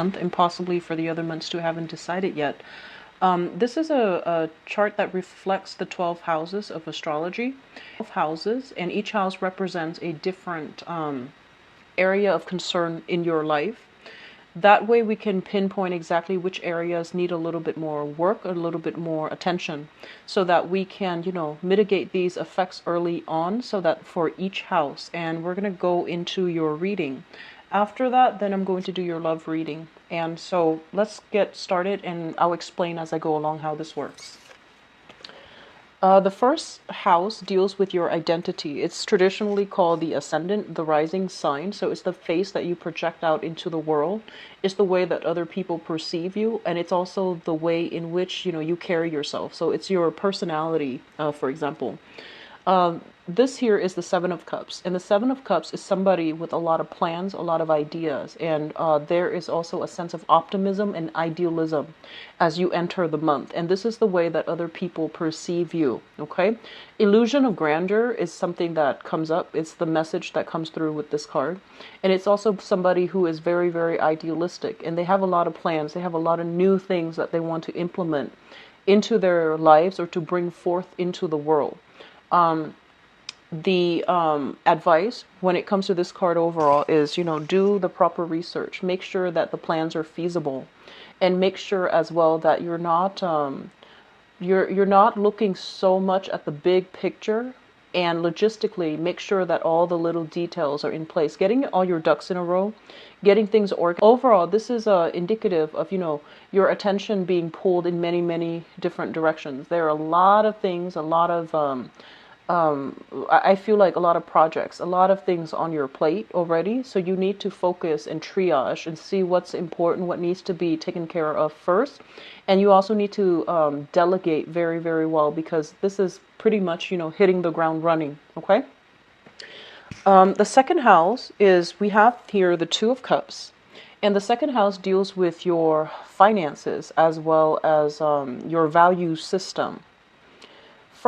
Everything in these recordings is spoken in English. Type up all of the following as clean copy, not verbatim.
month, and possibly for the other months too. Haven't decided yet. This is a chart that reflects the 12 houses of astrology. 12 houses, and each house represents a different area of concern in your life. That way we can pinpoint exactly which areas need a little bit more work, a little bit more attention, so that we can, mitigate these effects early on, so that for each house. And we're going to go into your reading. After that, then I'm going to do your love reading. And so let's get started, and I'll explain as I go along how this works. The first house deals with your identity. It's traditionally called the ascendant, the rising sign. So it's the face that you project out into the world. It's the way that other people perceive you, and it's also the way in which you carry yourself. So it's your personality, for example. This here is the Seven of Cups, and the Seven of Cups is somebody with a lot of plans, a lot of ideas, and there is also a sense of optimism and idealism as you enter the month. And this is the way that other people perceive you. Okay, illusion of grandeur is something that comes up. It's the message that comes through with this card, and it's also somebody who is very, very idealistic, and they have a lot of plans. They have a lot of new things that they want to implement into their lives or to bring forth into the world. The advice when it comes to this card overall is, do the proper research. Make sure that the plans are feasible, and make sure as well that you're not you're not looking so much at the big picture. And logistically, make sure that all the little details are in place. Getting all your ducks in a row, getting things organized. Overall, this is indicative of your attention being pulled in many, many different directions. There are a lot of things, a lot of I feel like a lot of projects, a lot of things on your plate already. So you need to focus and triage and see what's important, what needs to be taken care of first. And you also need to delegate very, very well, because this is pretty much, hitting the ground running. Okay. The second house is, we have here the Two of Cups. And the second house deals with your finances as well as your value system.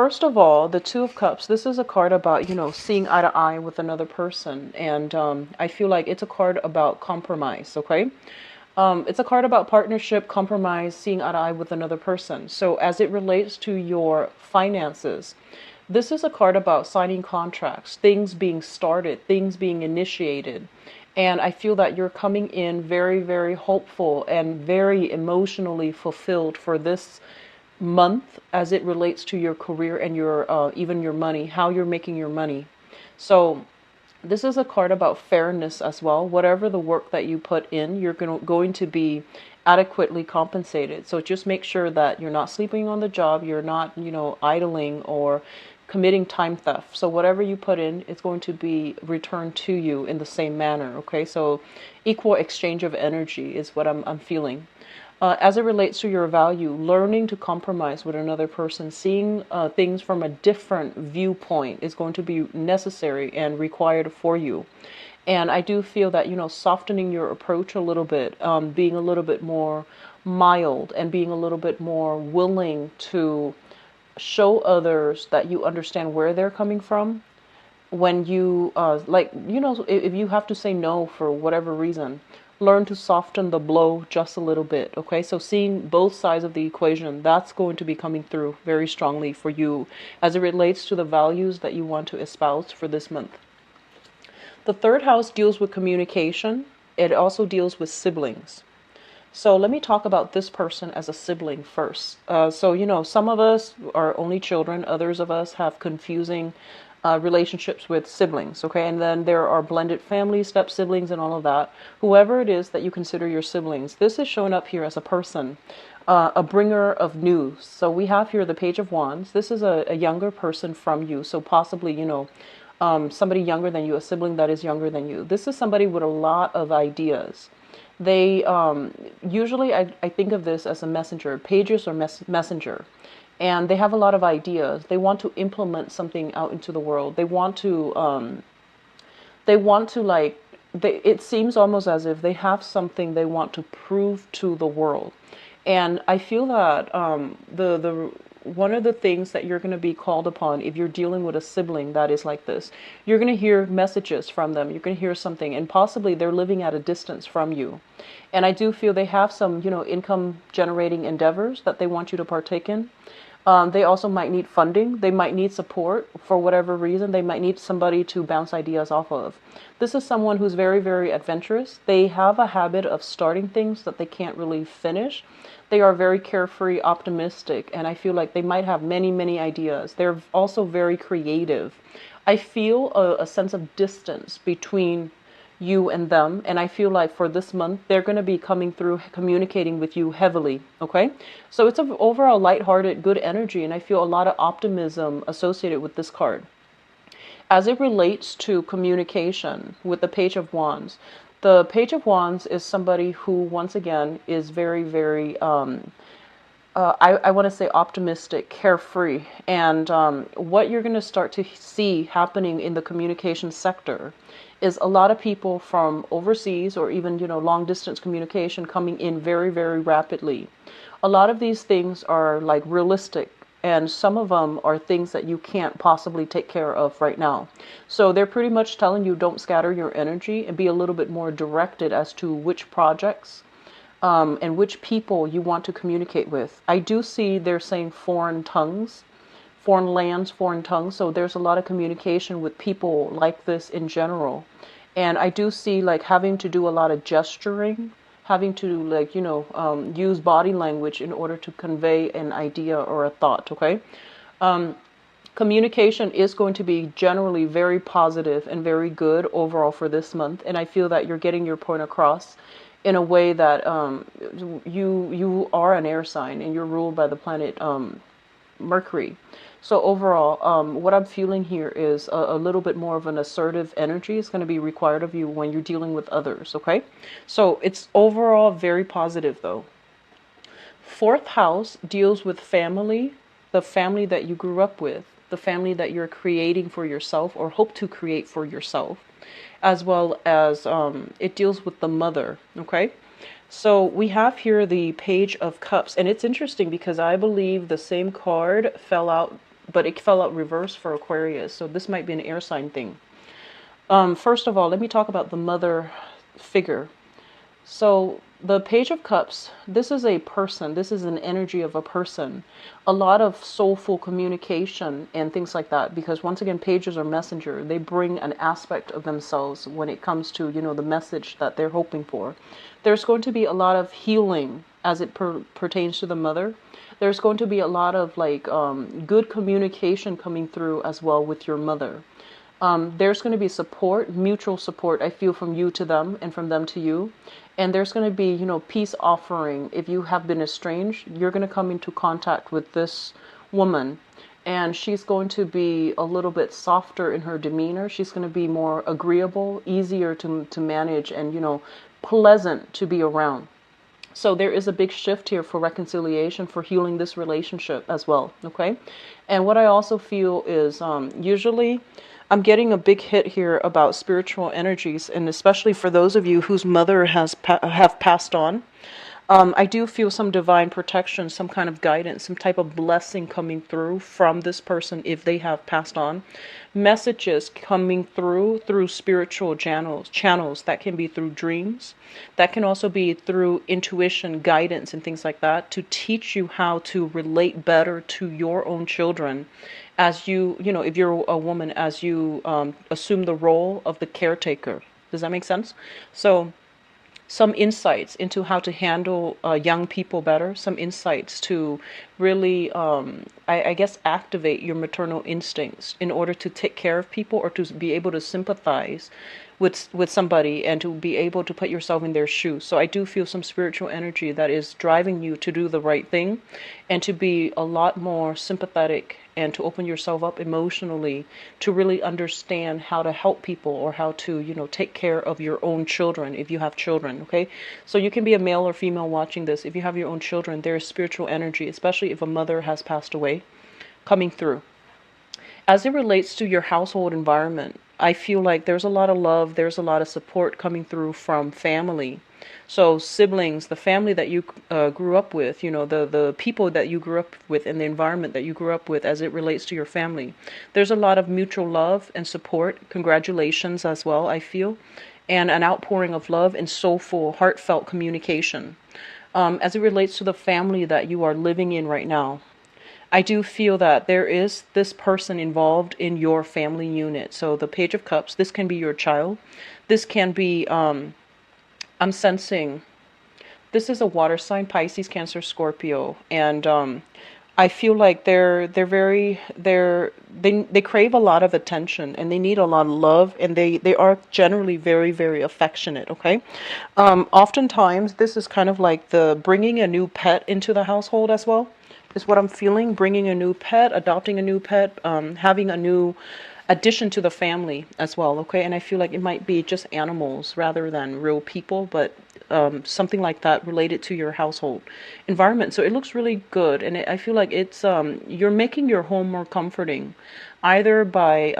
First of all, the Two of Cups, this is a card about, seeing eye to eye with another person. And I feel like it's a card about compromise, okay? It's a card about partnership, compromise, seeing eye to eye with another person. So as it relates to your finances, this is a card about signing contracts, things being started, things being initiated. And I feel that you're coming in very, very hopeful and very emotionally fulfilled for this month as it relates to your career and your even your money, how you're making your money. So this is a card about fairness as well. Whatever the work that you put in, you're going to be adequately compensated. So just make sure that you're not sleeping on the job, you're not, idling or committing time theft. So whatever you put in, it's going to be returned to you in the same manner. Okay, so equal exchange of energy is what I'm feeling. As it relates to your value, learning to compromise with another person, seeing things from a different viewpoint is going to be necessary and required for you. And I do feel that, softening your approach a little bit, being a little bit more mild and being a little bit more willing to show others that you understand where they're coming from. When you, if you have to say no for whatever reason, learn to soften the blow just a little bit. Okay, so seeing both sides of the equation, that's going to be coming through very strongly for you as it relates to the values that you want to espouse for this month. The third house deals with communication. It also deals with siblings. So let me talk about this person as a sibling first. So some of us are only children, others of us have confusing relationships with siblings, okay? And then there are blended families, step siblings, and all of that. Whoever it is that you consider your siblings, this is showing up here as a person, a bringer of news. So we have here the Page of Wands. This is a younger person from you, so possibly, somebody younger than you, a sibling that is younger than you. This is somebody with a lot of ideas. They usually, I think of this as a messenger, pages or messenger. And they have a lot of ideas. They want to implement something out into the world. They want to it seems almost as if they have something they want to prove to the world. And I feel that one of the things that you're going to be called upon if you're dealing with a sibling that is like this, you're going to hear messages from them. You're going to hear something, and possibly they're living at a distance from you. And I do feel they have some, income generating endeavors that they want you to partake in. They also might need funding. They might need support for whatever reason. They might need somebody to bounce ideas off of. This is someone who's very, very adventurous. They have a habit of starting things that they can't really finish. They are very carefree, optimistic, and I feel like they might have many, many ideas. They're also very creative. I feel a sense of distance between you and them, and I feel like for this month they're going to be coming through communicating with you heavily. Okay, so it's an overall lighthearted, good energy, and I feel a lot of optimism associated with this card. As it relates to communication with the Page of Wands, the Page of Wands is somebody who, once again, is very, very I want to say optimistic, carefree. And what you're going to start to see happening in the communication sector is a lot of people from overseas or even, long distance communication coming in very, very rapidly. A lot of these things are like realistic, and some of them are things that you can't possibly take care of right now. So they're pretty much telling you don't scatter your energy and be a little bit more directed as to which projects and which people you want to communicate with. I do see they're saying foreign tongues, foreign lands, foreign tongues. So there's a lot of communication with people like this in general. And I do see like having to do a lot of gesturing, having to like, use body language in order to convey an idea or a thought. Okay. Communication is going to be generally very positive and very good overall for this month. And I feel that you're getting your point across in a way that you are an air sign and you're ruled by the planet Mercury. So overall, what I'm feeling here is a little bit more of an assertive energy is going to be required of you when you're dealing with others, okay? So it's overall very positive though. Fourth house deals with family, the family that you grew up with, the family that you're creating for yourself or hope to create for yourself, as well as it deals with the mother, okay? So we have here the Page of Cups, and it's interesting because I believe the same card fell out, but it fell out reverse for Aquarius, so this might be an air sign thing. First of all, let me talk about the mother figure. So the Page of Cups, this is a person, this is an energy of a person. A lot of soulful communication and things like that, because once again, pages are messenger. They bring an aspect of themselves when it comes to, the message that they're hoping for. There's going to be a lot of healing as it pertains to the mother. There's going to be a lot of like good communication coming through as well with your mother. There's going to be support, mutual support, I feel, from you to them and from them to you. And there's going to be, peace offering. If you have been estranged, you're going to come into contact with this woman. And she's going to be a little bit softer in her demeanor. She's going to be more agreeable, easier to manage, and, pleasant to be around. So there is a big shift here for reconciliation, for healing this relationship as well, okay? And what I also feel is usually I'm getting a big hit here about spiritual energies, and especially for those of you whose mother have passed on. I do feel some divine protection, some kind of guidance, some type of blessing coming through from this person if they have passed on. Messages coming through spiritual channels that can be through dreams, that can also be through intuition, guidance, and things like that, to teach you how to relate better to your own children as if you're a woman, as you assume the role of the caretaker. Does that make sense? So some insights into how to handle young people better, some insights to really, I guess, activate your maternal instincts in order to take care of people or to be able to sympathize with somebody and to be able to put yourself in their shoes. So I do feel some spiritual energy that is driving you to do the right thing and to be a lot more sympathetic and to open yourself up emotionally to really understand how to help people or how to, take care of your own children if you have children, okay? So you can be a male or female watching this. If you have your own children, there is spiritual energy, especially if a mother has passed away, coming through. As it relates to your household environment, I feel like there's a lot of love, there's a lot of support coming through from family. So siblings, the family that you grew up with, the people that you grew up with and the environment that you grew up with as it relates to your family. There's a lot of mutual love and support. Congratulations as well, I feel. And an outpouring of love and soulful, heartfelt communication. As it relates to the family that you are living in right now, I do feel that there is this person involved in your family unit. So the Page of Cups, this can be your child. This can be, I'm sensing, this is a water sign, Pisces, Cancer, Scorpio. And I feel like they crave a lot of attention and they need a lot of love, and they are generally very, very affectionate. Okay. Oftentimes this is kind of like the bringing a new pet into the household as well, is what I'm feeling. Bringing a new pet, adopting a new pet, having a new addition to the family as well. Okay. And I feel like it might be just animals rather than real people, but something like that related to your household environment. So it looks really good, and I feel like it's you're making your home more comforting, either by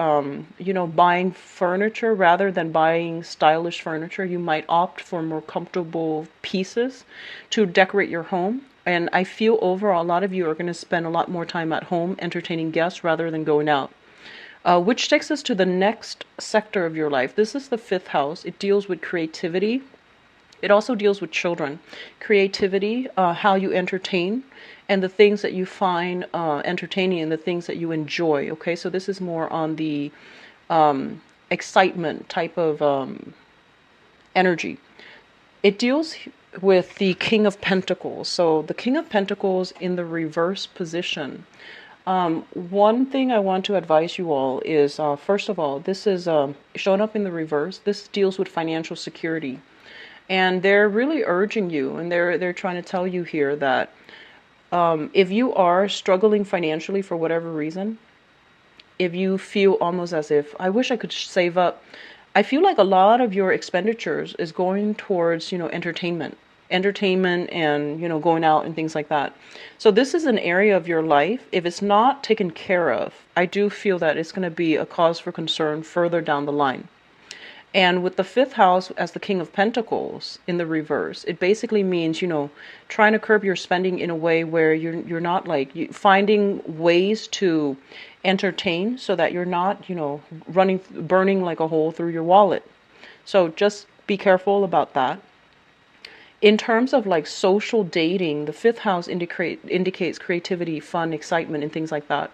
buying furniture rather than buying stylish furniture. You might opt for more comfortable pieces to decorate your home. And I feel overall a lot of you are going to spend a lot more time at home entertaining guests rather than going out. Which takes us to the next sector of your life. This is the fifth house. It deals with creativity. It also deals with children, creativity, how you entertain, and the things that you find entertaining and the things that you enjoy. Okay, so this is more on the excitement type of energy. It deals with the King of Pentacles. So the King of Pentacles in the reverse position. One thing I want to advise you all is, first of all, this is showing up in the reverse. This deals with financial security. And they're really urging you, and they're trying to tell you here that if you are struggling financially for whatever reason, if you feel almost as if, I wish I could save up, I feel like a lot of your expenditures is going towards, entertainment and, going out and things like that. So this is an area of your life, if it's not taken care of, I do feel that it's going to be a cause for concern further down the line. And with the fifth house as the King of Pentacles in the reverse, it basically means, trying to curb your spending in a way where you're not finding ways to entertain so that you're not, burning like a hole through your wallet. So just be careful about that. In terms of like social dating, the fifth house indicates creativity, fun, excitement, and things like that.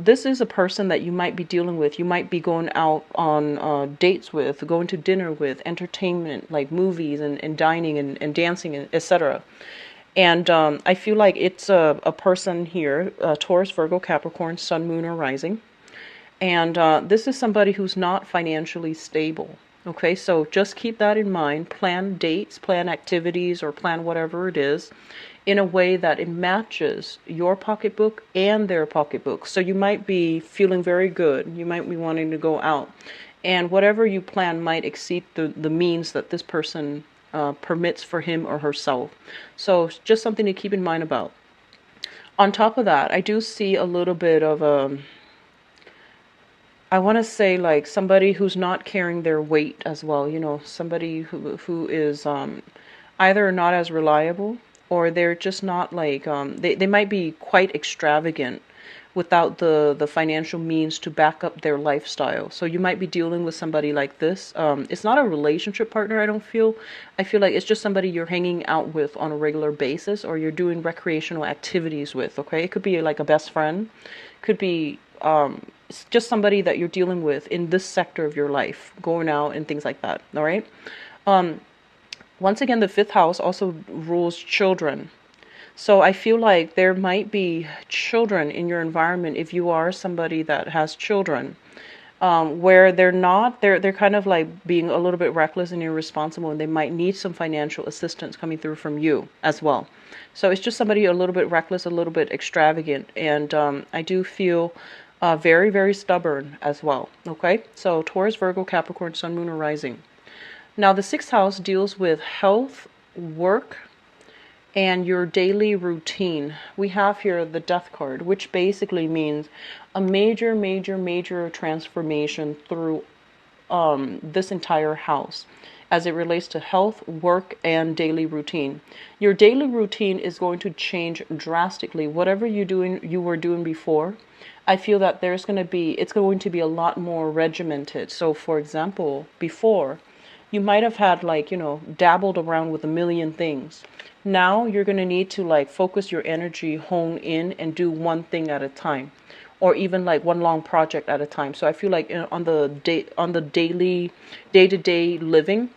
This is a person that you might be dealing with. You might be going out on dates with, going to dinner with, entertainment, like movies and dining and dancing, etc. And I feel like it's a person here, Taurus, Virgo, Capricorn, Sun, Moon, or Rising. And this is somebody who's not financially stable. Okay, so just keep that in mind. Plan dates, plan activities, or plan whatever it is in a way that it matches your pocketbook and their pocketbook. So you might be feeling very good. You might be wanting to go out. And whatever you plan might exceed the means that this person permits for him or herself. So just something to keep in mind about. On top of that, I do see a little bit of I want to say like somebody who's not carrying their weight as well, somebody who is either not as reliable, or they're just not they might be quite extravagant without the financial means to back up their lifestyle. So you might be dealing with somebody like this. It's not a relationship partner, I feel like it's just somebody you're hanging out with on a regular basis, or you're doing recreational activities with. Okay, it could be like a best friend, could be it's just somebody that you're dealing with in this sector of your life, going out and things like that. All right. Once again, the fifth house also rules children. So I feel like there might be children in your environment if you are somebody that has children, where they're kind of like being a little bit reckless and irresponsible, and they might need some financial assistance coming through from you as well. So it's just somebody a little bit reckless, a little bit extravagant, and I do feel very, very stubborn as well. Okay, so Taurus, Virgo, Capricorn, Sun, Moon, or Rising. Now the sixth house deals with health, work, and your daily routine. We have here the Death card, which basically means a major, major, major transformation through this entire house as it relates to health, work, and daily routine. Your daily routine is going to change drastically. Whatever you were doing before, I feel that it's going to be a lot more regimented. So for example, before you might have had like, dabbled around with a million things. Now you're going to need to like focus your energy, hone in, and do one thing at a time, or even like one long project at a time. So I feel like on the daily day-to-day living,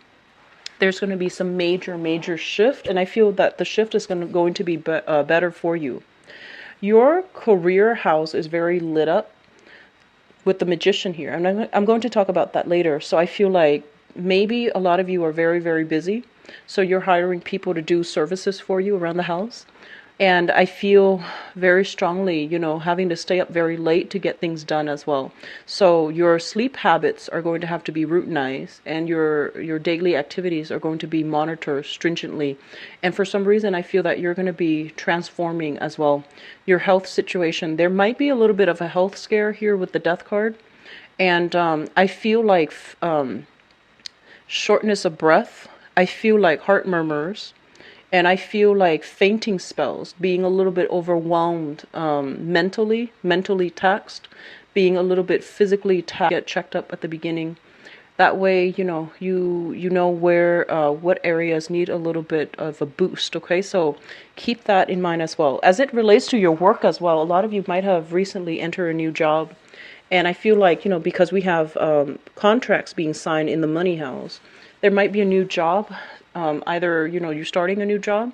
there's going to be some major shift, and I feel that the shift is going to be better for you. Your career house is very lit up with the Magician here, and I'm going to talk about that later. So I feel like maybe a lot of you are very, very busy, so you're hiring people to do services for you around the house. And I feel very strongly, having to stay up very late to get things done as well. So your sleep habits are going to have to be routinized, and your daily activities are going to be monitored stringently. And for some reason, I feel that you're going to be transforming as well. Your health situation, there might be a little bit of a health scare here with the Death card. And I feel like shortness of breath. I feel like heart murmurs. And I feel like fainting spells, being a little bit overwhelmed mentally taxed, being a little bit physically taxed. Get checked up at the beginning. That way, you know where what areas need a little bit of a boost. Okay, so keep that in mind as well. As it relates to your work as well, a lot of you might have recently entered a new job, and I feel like because we have contracts being signed in the money house, there might be a new job. Either you're starting a new job,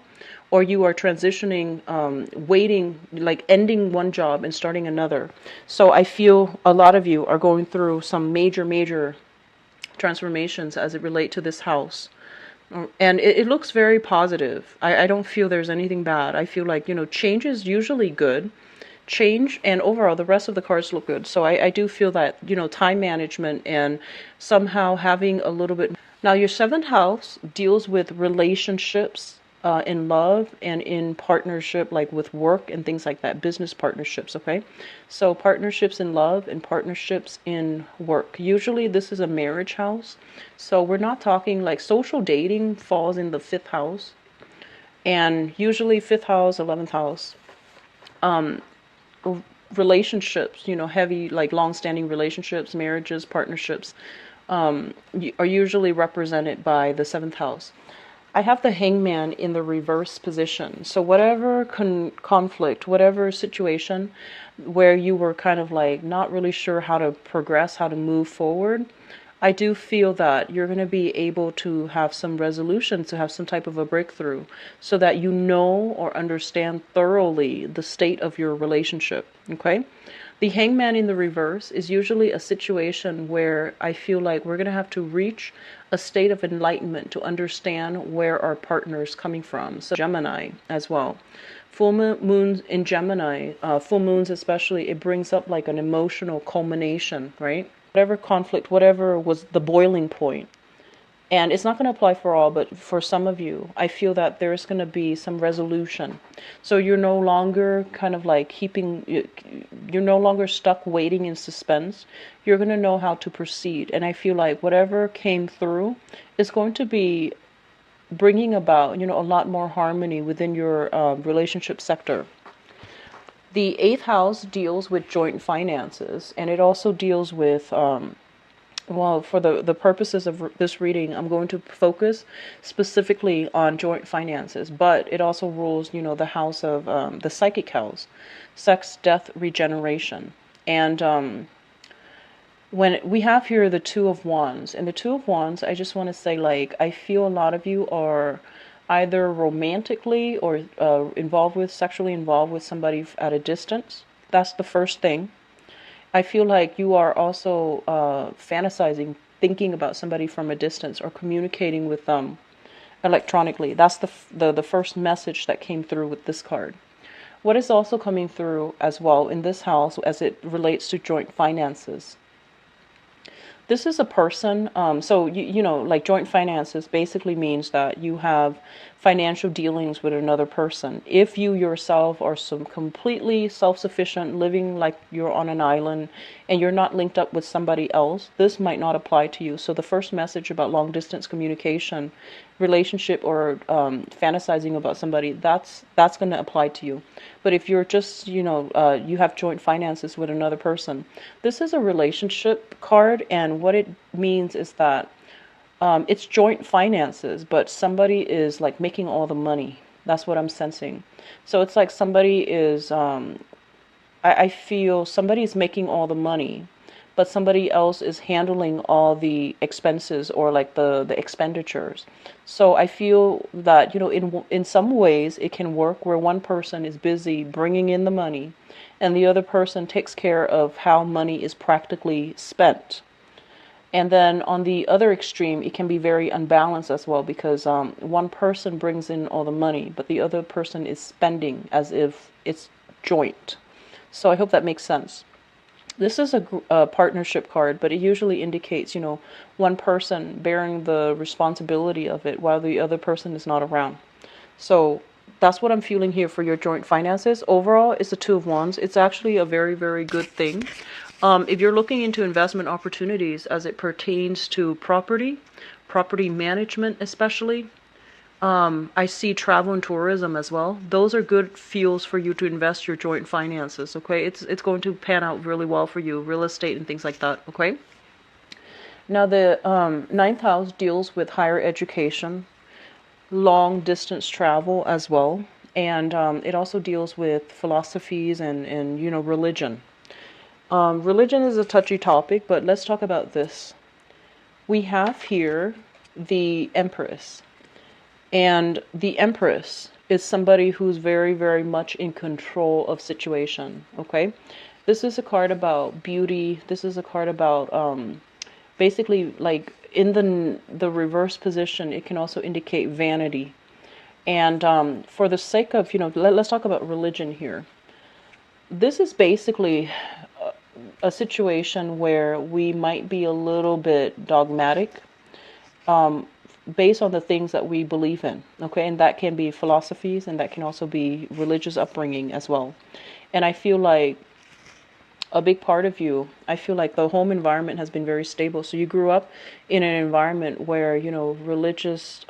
or you are transitioning, waiting, like ending one job and starting another. So I feel a lot of you are going through some major transformations as it relate to this house. And it looks very positive. I don't feel there's anything bad. I feel like, change is usually good. Change, and overall the rest of the cards look good. So I do feel that, time management and somehow having a little bit. Now your seventh house deals with relationships, in love and in partnership, like with work and things like that, business partnerships. Okay, so partnerships in love and partnerships in work. Usually this is a marriage house, so we're not talking like social dating falls in the fifth house, and usually fifth house, 11th house, relationships, heavy, like long-standing relationships, marriages, partnerships, are usually represented by the seventh house. I have the Hangman in the reverse position. So whatever conflict, whatever situation where you were kind of like not really sure how to progress, how to move forward, I do feel that you're going to be able to have some resolution, to have some type of a breakthrough, so that you know or understand thoroughly the state of your relationship. Okay? The Hangman in the reverse is usually a situation where I feel like we're going to have to reach a state of enlightenment to understand where our partner is coming from. So Gemini as well. Full moons in Gemini, full moons especially, it brings up like an emotional culmination, right? Whatever conflict, whatever was the boiling point. And it's not going to apply for all, but for some of you, I feel that there's going to be some resolution. So you're no longer kind of like you're no longer stuck waiting in suspense. You're going to know how to proceed. And I feel like whatever came through is going to be bringing about, a lot more harmony within your relationship sector. The eighth house deals with joint finances, and it also deals with, well, for the purposes of this reading, I'm going to focus specifically on joint finances, but it also rules, the house of the psychic house, sex, death, regeneration. And when we have here the Two of Wands, and the Two of Wands, I just want to say, like, I feel a lot of you are either romantically or sexually involved with somebody at a distance. That's the first thing. I feel like you are also fantasizing, thinking about somebody from a distance, or communicating with them electronically. That's the first message that came through with this card. What is also coming through as well in this house as it relates to joint finances? This is a person, so, like joint finances basically means that you have financial dealings with another person. If you yourself are some completely self-sufficient, living like you're on an island and you're not linked up with somebody else, this might not apply to you. So the first message about long distance communication, relationship, or fantasizing about somebody, that's going to apply to you. But if you're just, you have joint finances with another person, this is a relationship card, and what it means is that it's joint finances, but somebody is like making all the money. That's what I'm sensing. So it's like somebody is, I feel somebody is making all the money, but somebody else is handling all the expenses, or like the expenditures. So I feel that, in some ways it can work where one person is busy bringing in the money and the other person takes care of how money is practically spent. And then on the other extreme, it can be very unbalanced as well, because one person brings in all the money, but the other person is spending as if it's joint. So I hope that makes sense. This is a partnership card, but it usually indicates, one person bearing the responsibility of it while the other person is not around. So that's what I'm feeling here for your joint finances. Overall, it's the Two of Wands. It's actually a very, very good thing. If you're looking into investment opportunities as it pertains to property management especially, I see travel and tourism as well. Those are good fuels for you to invest your joint finances, okay? It's going to pan out really well for you, real estate and things like that, okay? Now the ninth house deals with higher education, long distance travel as well, and it also deals with philosophies and religion. Religion is a touchy topic, but let's talk about this. We have here the Empress. And the Empress is somebody who's very, very much in control of situation, okay? This is a card about beauty. This is a card about basically, like, in the reverse position, it can also indicate vanity. And for the sake of, let's talk about religion here. This is basically a situation where we might be a little bit dogmatic, based on the things that we believe in, okay? And that can be philosophies, and that can also be religious upbringing as well. And I feel like a big part of you, I feel like the home environment has been very stable. So you grew up in an environment where, religious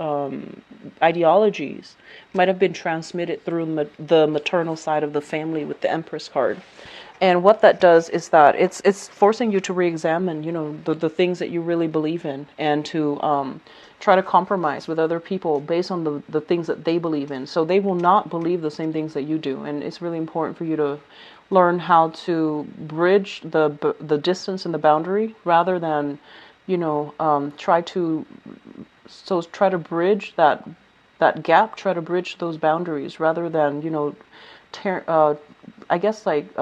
ideologies might have been transmitted through the maternal side of the family with the Empress card. And what that does is that it's forcing you to re-examine, the things that you really believe in, and to try to compromise with other people based on the things that they believe in. So they will not believe the same things that you do. And it's really important for you to learn how to bridge the distance and the boundary, rather than, try to bridge that gap, try to bridge those boundaries, rather than, I guess, like,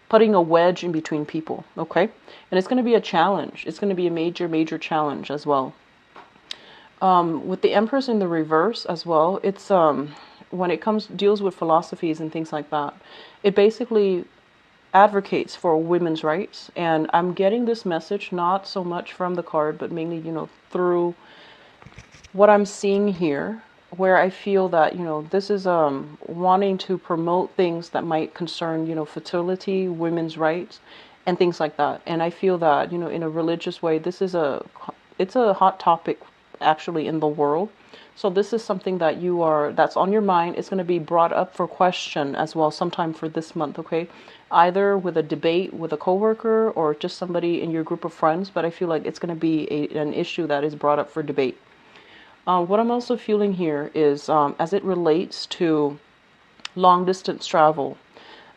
putting a wedge in between people, okay? And it's going to be a challenge. It's going to be a major, major challenge as well. With the Empress in the reverse as well, it's when it deals with philosophies and things like that, it basically advocates for women's rights. And I'm getting this message not so much from the card, but mainly, through what I'm seeing here, where I feel that, this is wanting to promote things that might concern, fertility, women's rights, and things like that. And I feel that, in a religious way, it's a hot topic actually in the world. So this is something that that's on your mind. It's going to be brought up for question as well sometime for this month, okay? Either with a debate with a coworker or just somebody in your group of friends, but I feel like it's going to be an issue that is brought up for debate. What I'm also feeling here is, as it relates to long distance travel,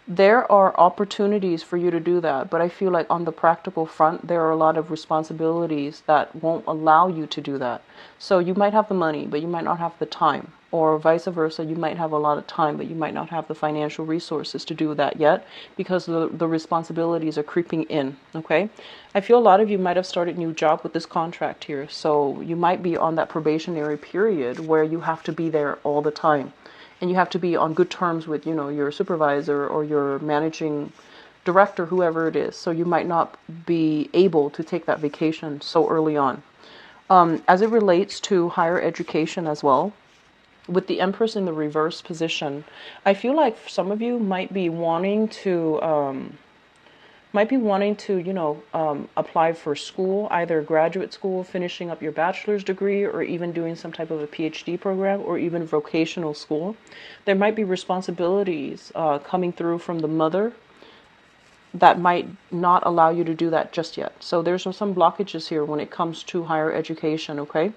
there are opportunities for you to do that, but I feel like on the practical front, there are a lot of responsibilities that won't allow you to do that. So you might have the money, but you might not have the time, or vice versa. You might have a lot of time, but you might not have the financial resources to do that yet, because the responsibilities are creeping in, okay? I feel a lot of you might have started a new job with this contract here, so you might be on that probationary period where you have to be there all the time. And you have to be on good terms with, your supervisor or your managing director, whoever it is. So you might not be able to take that vacation so early on. As it relates to higher education as well, with the Empress in the reverse position, I feel like some of you might be wanting to, apply for school, either graduate school, finishing up your bachelor's degree, or even doing some type of a PhD program, or even vocational school. There might be responsibilities coming through from the mother that might not allow you to do that just yet. So there's some blockages here when it comes to higher education, okay?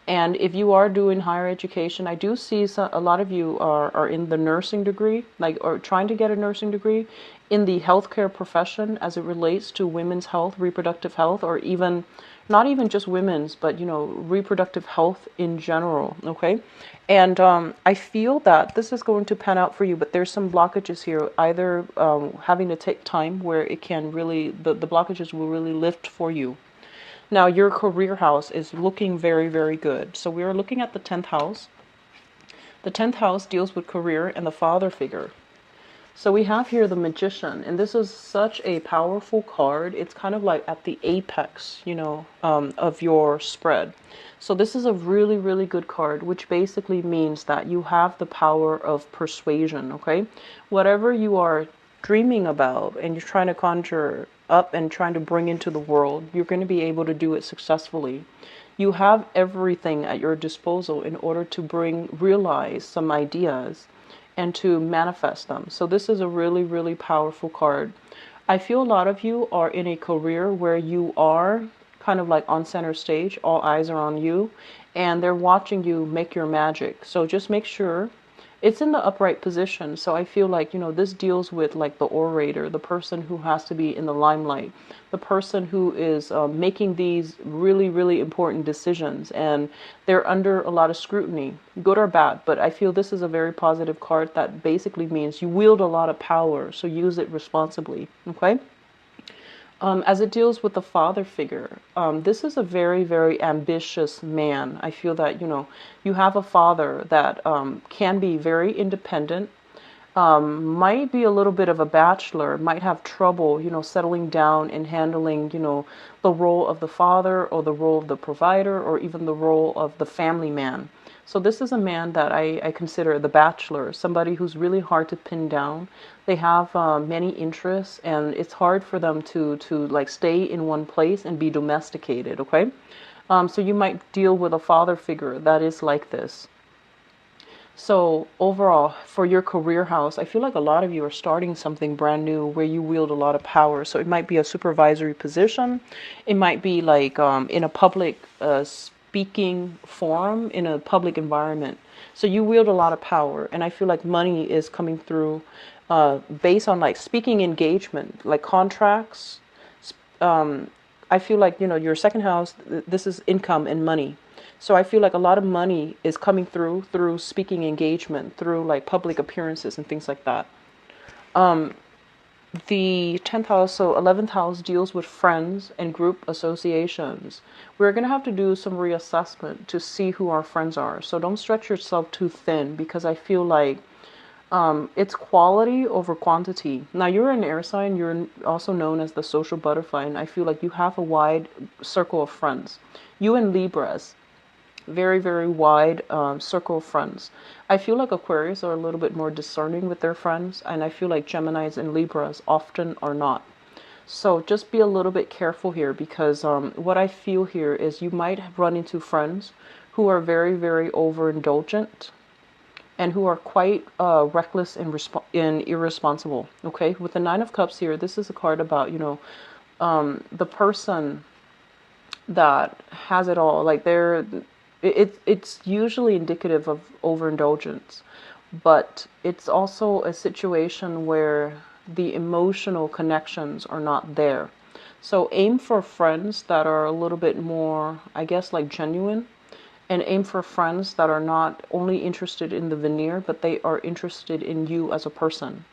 And if you are doing higher education, I do see a lot of you are in the nursing degree, like, or trying to get a nursing degree in the healthcare profession as it relates to women's health, reproductive health, or even not even just women's, but reproductive health in general. Okay, and I feel that this is going to pan out for you, but there's some blockages here. Either having to take time where it can really the blockages will really lift for you. Now, your career house is looking very, very good. So we are looking at the 10th house. The 10th house deals with career and the father figure. So we have here the Magician, and this is such a powerful card. It's kind of like at the apex, of your spread. So this is a really, really good card, which basically means that you have the power of persuasion, okay? Whatever you are dreaming about and you're trying to conjure up and trying to bring into the world, you're going to be able to do it successfully. You have everything at your disposal in order to realize some ideas and to manifest them. So this is a really, really powerful card. I feel a lot of you are in a career where you are kind of like on center stage, all eyes are on you, and they're watching you make your magic. So just make sure it's in the upright position. So I feel like, this deals with like the orator, the person who has to be in the limelight, the person who is making these really, really important decisions, and they're under a lot of scrutiny, good or bad. But I feel this is a very positive card that basically means you wield a lot of power, so use it responsibly, okay? As it deals with the father figure, this is a very, very ambitious man. I feel that, you have a father that can be very independent, might be a little bit of a bachelor, might have trouble, settling down and handling, the role of the father or the role of the provider or even the role of the family man. So this is a man that I consider the bachelor, somebody who's really hard to pin down. They have many interests, and it's hard for them to like stay in one place and be domesticated, okay? So you might deal with a father figure that is like this. So overall, for your career house, I feel like a lot of you are starting something brand new where you wield a lot of power. So it might be a supervisory position. It might be like in a public speaking forum, in a public environment. So you wield a lot of power. And I feel like money is coming through based on like speaking engagement, like contracts. I feel like, your second house, this is income and money. So I feel like a lot of money is coming through speaking engagement, through like public appearances and things like that. The 10th house, so 11th house deals with friends and group associations. We're going to have to do some reassessment to see who our friends are. So don't stretch yourself too thin, because I feel like it's quality over quantity. Now, you're an air sign. You're also known as the social butterfly, and I feel like you have a wide circle of friends. You and Libras, very, very wide circle of friends. I feel like Aquarius are a little bit more discerning with their friends, and I feel like Geminis and Libras often are not. So just be a little bit careful here, because what I feel here is you might run into friends who are very, very overindulgent and who are quite reckless and irresponsible. Okay, with the Nine of Cups here, this is a card about, the person that has it all. Like it's usually indicative of overindulgence, but it's also a situation where the emotional connections are not there. So aim for friends that are a little bit more, I guess, like genuine, and aim for friends that are not only interested in the veneer, but they are interested in you as a person.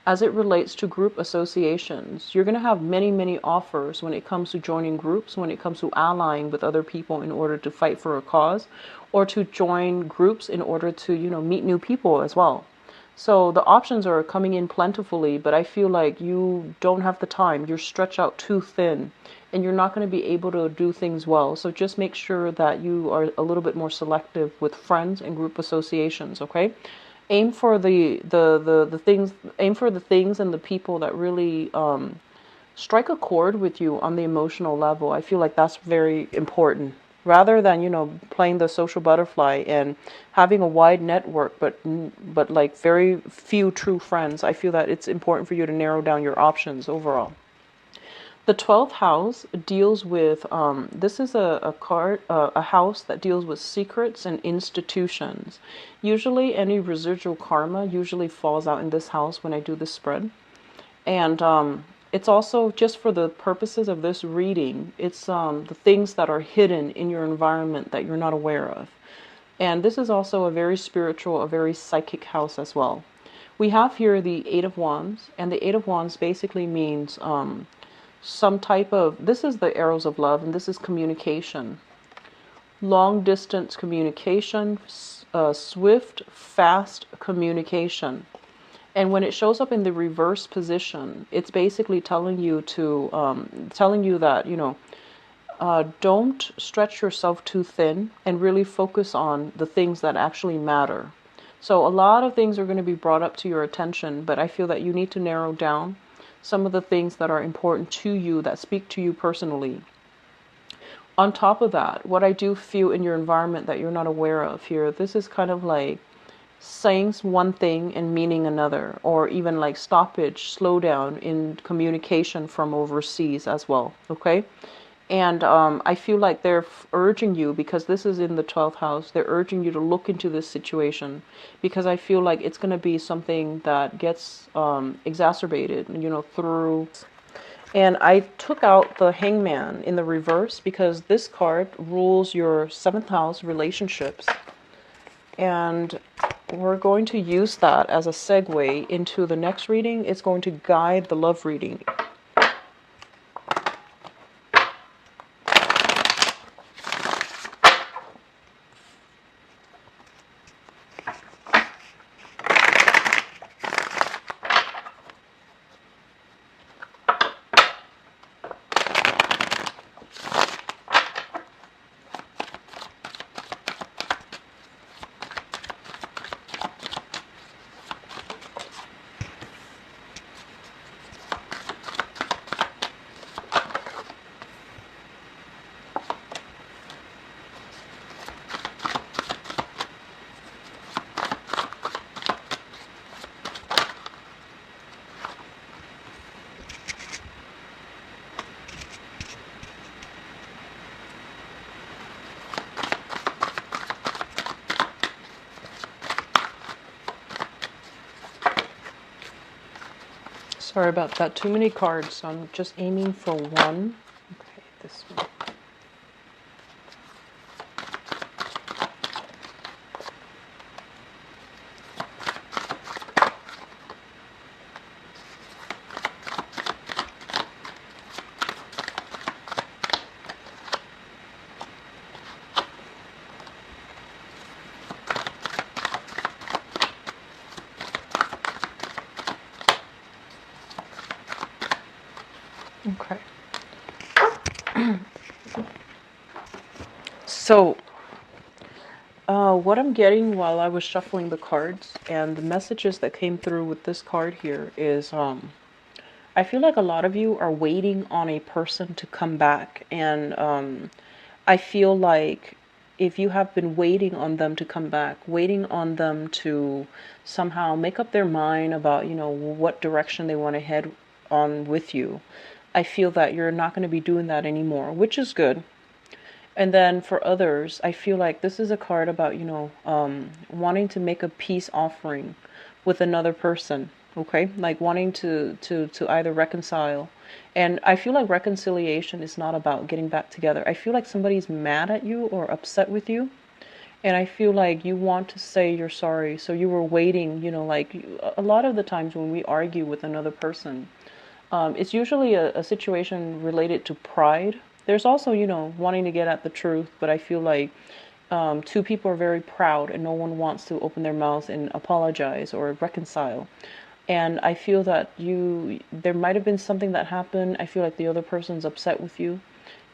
As it relates to group associations, you're going to have many, many offers when it comes to joining groups, when it comes to allying with other people in order to fight for a cause, or to join groups in order to, meet new people as well. So the options are coming in plentifully, but I feel like you don't have the time. You're stretched out too thin, and you're not going to be able to do things well. So just make sure that you are a little bit more selective with friends and group associations, okay? Aim for the things, aim for the things and the people that really strike a chord with you on the emotional level. I feel like that's very important. Rather than, playing the social butterfly and having a wide network, but like very few true friends, I feel that it's important for you to narrow down your options overall. The 12th house deals with, this is a card, a house that deals with secrets and institutions. Usually any residual karma usually falls out in this house when I do this spread. And it's also, just for the purposes of this reading, it's the things that are hidden in your environment that you're not aware of. And this is also a very spiritual, a very psychic house as well. We have here the Eight of Wands, and the Eight of Wands basically means some type of, this is the arrows of love, and this is communication. Long distance communication, swift, fast communication. And when it shows up in the reverse position, it's basically telling you that, don't stretch yourself too thin and really focus on the things that actually matter. So a lot of things are going to be brought up to your attention, but I feel that you need to narrow down some of the things that are important to you, that speak to you personally. On top of that, what I do feel in your environment that you're not aware of here, this is kind of like saying one thing and meaning another, or even like stoppage, slow down in communication from overseas as well, okay? And I feel like they're urging you, because this is in the 12th house, they're urging you to look into this situation, because I feel like it's going to be something that gets exacerbated, through. And I took out the Hangman in the reverse because this card rules your 7th house relationships. And we're going to use that as a segue into the next reading. It's going to guide the love reading. Sorry about that. Too many cards, so I'm just aiming for one. Okay, this one. Okay. So, what I'm getting while I was shuffling the cards and the messages that came through with this card here is, I feel like a lot of you are waiting on a person to come back. And I feel like if you have been waiting on them to come back, waiting on them to somehow make up their mind about, what direction they want to head on with you, I feel that you're not going to be doing that anymore, which is good. And then for others, I feel like this is a card about, wanting to make a peace offering with another person, okay? Like wanting to either reconcile. And I feel like reconciliation is not about getting back together. I feel like somebody's mad at you or upset with you. And I feel like you want to say you're sorry. So you were waiting, like a lot of the times when we argue with another person, it's usually a situation related to pride. There's also, wanting to get at the truth, but I feel like two people are very proud and no one wants to open their mouths and apologize or reconcile. And I feel that there might have been something that happened. I feel like the other person's upset with you,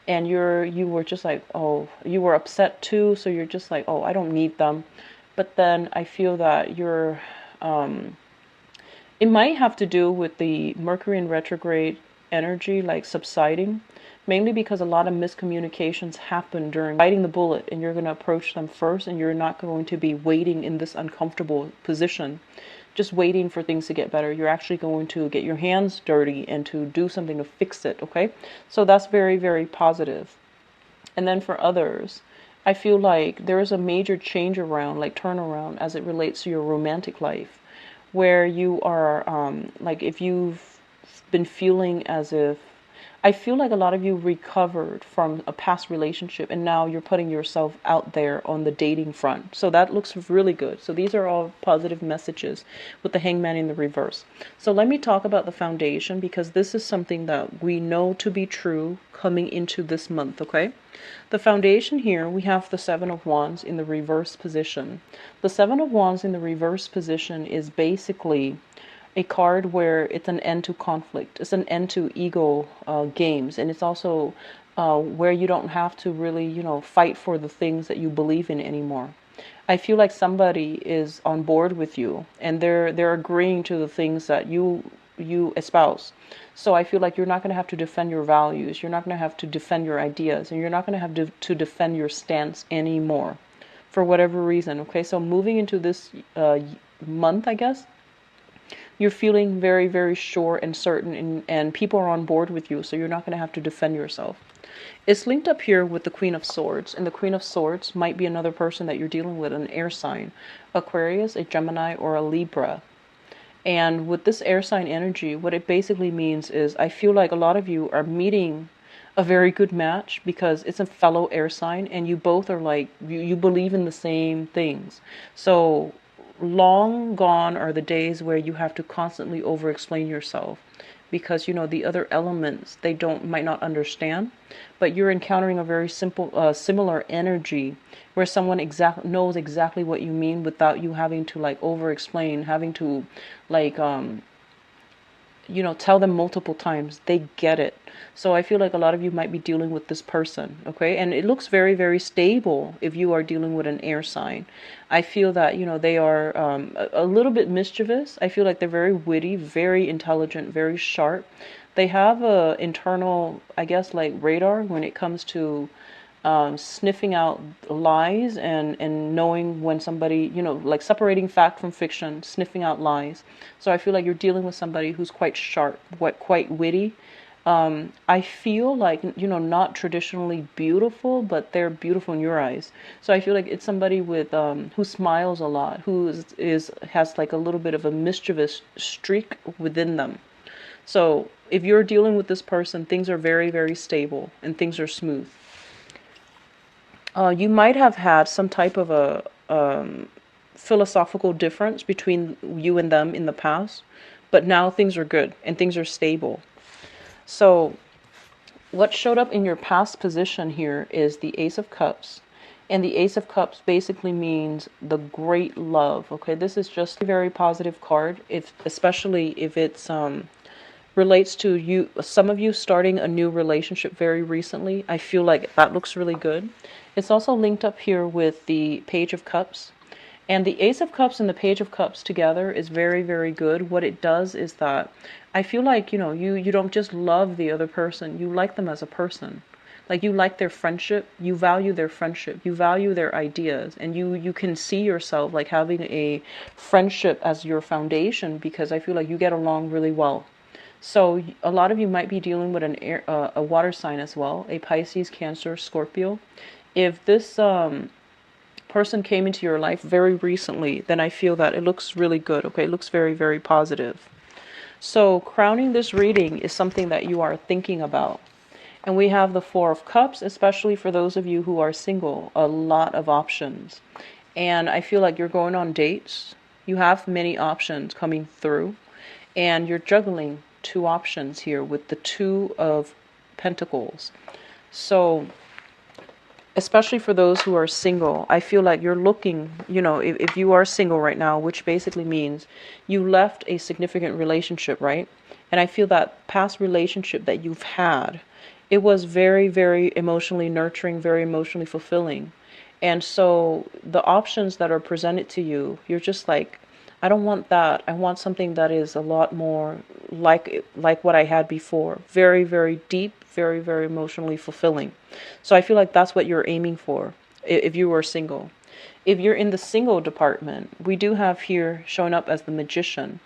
and you were just like, oh, you were upset too, so you're just like, oh, I don't need them. But then I feel that it might have to do with the Mercury in retrograde energy like subsiding, mainly because a lot of miscommunications happen during biting the bullet, and you're going to approach them first, and you're not going to be waiting in this uncomfortable position, just waiting for things to get better. You're actually going to get your hands dirty and to do something to fix it, okay? So that's very, very positive. And then for others, I feel like there is a major change around, like turnaround, as it relates to your romantic life, where you are, like if you've been feeling as if, I feel like a lot of you recovered from a past relationship and now you're putting yourself out there on the dating front. So that looks really good. So these are all positive messages with the hangman in the reverse. So let me talk about the foundation, because this is something that we know to be true coming into this month, okay? The foundation here, we have the Seven of Wands in the reverse position. The Seven of Wands in the reverse position is basically a card where it's an end to conflict. It's an end to ego games. And it's also where you don't have to really, fight for the things that you believe in anymore. I feel like somebody is on board with you and they're agreeing to the things that you espouse. So I feel like you're not going to have to defend your values. You're not going to have to defend your ideas, and you're not going to have to defend your stance anymore for whatever reason. Okay, so moving into this month, I guess, you're feeling very, very sure and certain, and people are on board with you, so you're not going to have to defend yourself. It's linked up here with the Queen of Swords, and the Queen of Swords might be another person that you're dealing with, an air sign, Aquarius, a Gemini, or a Libra. And with this air sign energy, what it basically means is I feel like a lot of you are meeting a very good match because it's a fellow air sign and you both are like, you believe in the same things. So long gone are the days where you have to constantly over explain yourself, because the other elements, they might not understand, but you're encountering a very simple similar energy where someone knows exactly what you mean without you having to like over explain, having to like tell them multiple times. They get it. So I feel like a lot of you might be dealing with this person, okay? And it looks very, very stable if you are dealing with an air sign. I feel that, they are a little bit mischievous. I feel like they're very witty, very intelligent, very sharp. They have a internal, I guess, like radar when it comes to sniffing out lies and knowing when somebody, like separating fact from fiction, sniffing out lies. So I feel like you're dealing with somebody who's quite sharp, quite witty. I feel like, not traditionally beautiful, but they're beautiful in your eyes. So I feel like it's somebody with who smiles a lot, who has like a little bit of a mischievous streak within them. So if you're dealing with this person, things are very, very stable and things are smooth. You might have had some type of a philosophical difference between you and them in the past, but now things are good and things are stable. So what showed up in your past position here is the Ace of Cups. And the Ace of Cups basically means the great love. Okay, this is just a very positive card, especially if it's relates to you, some of you starting a new relationship very recently. I feel like that looks really good. It's also linked up here with the Page of Cups. And the Ace of Cups and the Page of Cups together is very, very good. What it does is that I feel like, you don't just love the other person, you like them as a person. Like you like their friendship, you value their friendship, you value their ideas, and you can see yourself like having a friendship as your foundation, because I feel like you get along really well. So a lot of you might be dealing with a water sign as well, a Pisces, Cancer, Scorpio. If this person came into your life very recently, then I feel that it looks really good, okay? It looks very, very positive. So crowning this reading is something that you are thinking about. And we have the Four of Cups, especially for those of you who are single, a lot of options. And I feel like you're going on dates. You have many options coming through, and you're juggling two options here with the Two of Pentacles. So especially for those who are single. I feel like you're looking, if you are single right now, which basically means you left a significant relationship, right? And I feel that past relationship that you've had, it was very, very emotionally nurturing, very emotionally fulfilling. And so the options that are presented to you, you're just like, I don't want that. I want something that is a lot more like what I had before. Very, very deep, very, very emotionally fulfilling. So I feel like that's what you're aiming for if you were single. If you're in the single department, we do have here showing up as the magician.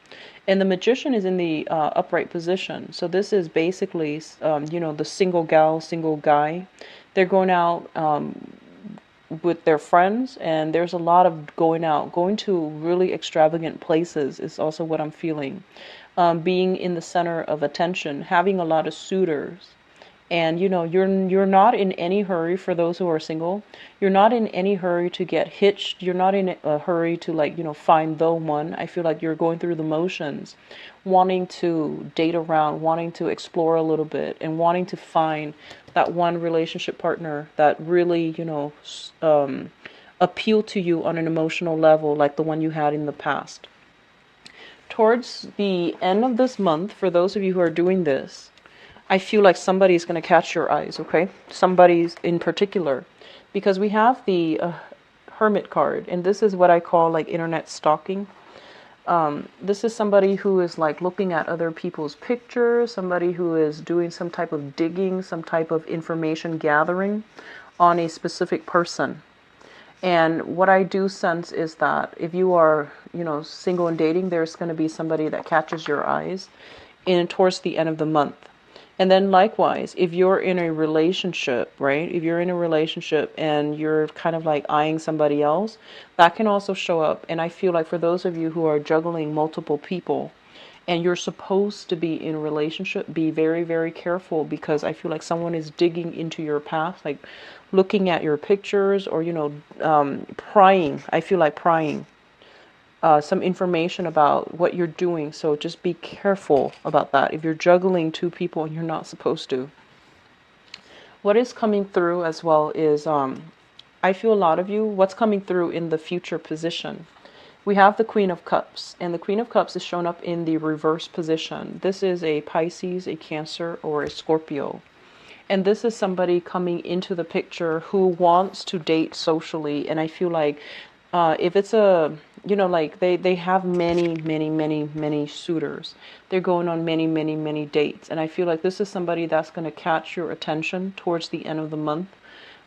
And the magician is in the upright position. So this is basically, the single gal, single guy. They're going out with their friends, and there's a lot of going out. Going to really extravagant places is also what I'm feeling. Being in the center of attention, having a lot of suitors. And you're not in any hurry. For those who are single, you're not in any hurry to get hitched. You're not in a hurry to, like, find the one. I feel like you're going through the motions, wanting to date around, wanting to explore a little bit, and wanting to find that one relationship partner that really appeal to you on an emotional level, like the one you had in the past. Towards the end of this month, for those of you who are doing this, I feel like somebody's going to catch your eyes, okay? Somebody's in particular. Because we have the Hermit card, and this is what I call like internet stalking. This is somebody who is like looking at other people's pictures, somebody who is doing some type of digging, some type of information gathering on a specific person. And what I do sense is that if you are, single and dating, there's going to be somebody that catches your eyes towards the end of the month. And then likewise, if you're in a relationship, right? If you're in a relationship and you're kind of like eyeing somebody else, that can also show up. And I feel like for those of you who are juggling multiple people and you're supposed to be in a relationship, be very, very careful, because I feel like someone is digging into your past, like looking at your pictures or, prying. I feel like prying. Some information about what you're doing. So just be careful about that if you're juggling two people and you're not supposed to. What is coming through as well is I feel a lot of you, what's coming through in the future position. We have the Queen of Cups, and the Queen of Cups is shown up in the reverse position. This is a Pisces, a Cancer, or a Scorpio. And this is somebody coming into the picture who wants to date socially. And I feel like if it's like they have many suitors. They're going on many dates. And I feel like this is somebody that's going to catch your attention towards the end of the month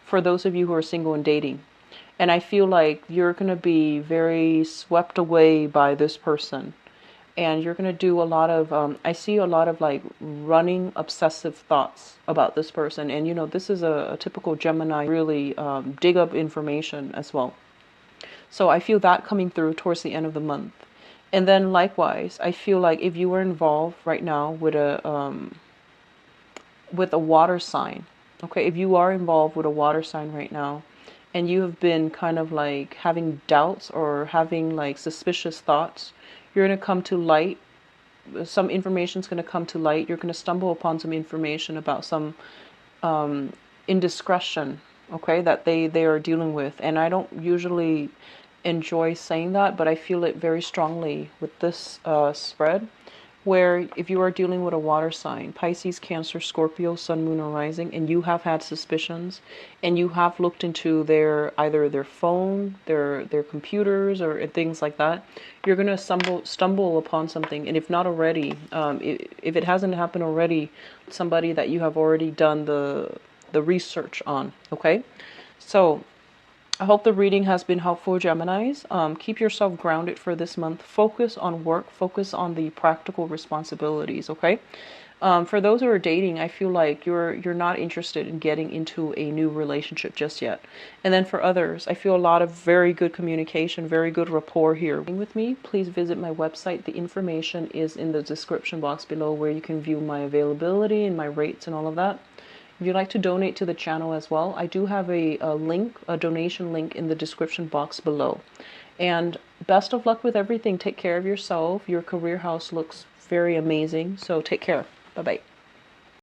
for those of you who are single and dating. And I feel like you're going to be very swept away by this person. And you're going to do a lot of, I see a lot of like running obsessive thoughts about this person. And, this is a typical Gemini, really dig up information as well. So I feel that coming through towards the end of the month. And then likewise, I feel like if you were involved right now with a water sign, okay, if you are involved with a water sign right now, and you have been kind of like having doubts or having like suspicious thoughts, you're going to come to light. Some information is going to come to light. You're going to stumble upon some information about some indiscretion, okay, that they are dealing with. And I don't usually enjoy saying that, but I feel it very strongly with this spread, where if you are dealing with a water sign, Pisces, Cancer, Scorpio, Sun, Moon, or Rising, and you have had suspicions, and you have looked into either their phone, their computers, or things like that, you're going to stumble upon something. And if not already, if it hasn't happened already, somebody that you have already done the research on, okay? So I hope the reading has been helpful, Geminis. Keep yourself grounded for this month. Focus on work. Focus on the practical responsibilities, okay? For those who are dating, I feel like you're not interested in getting into a new relationship just yet. And then for others, I feel a lot of very good communication, very good rapport here. With me, please visit my website. The information is in the description box below, where you can view my availability and my rates and all of that. If you'd like to donate to the channel as well, I do have a donation link in the description box below. And best of luck with everything. Take care of yourself. Your career house looks very amazing, so take care. Bye-bye.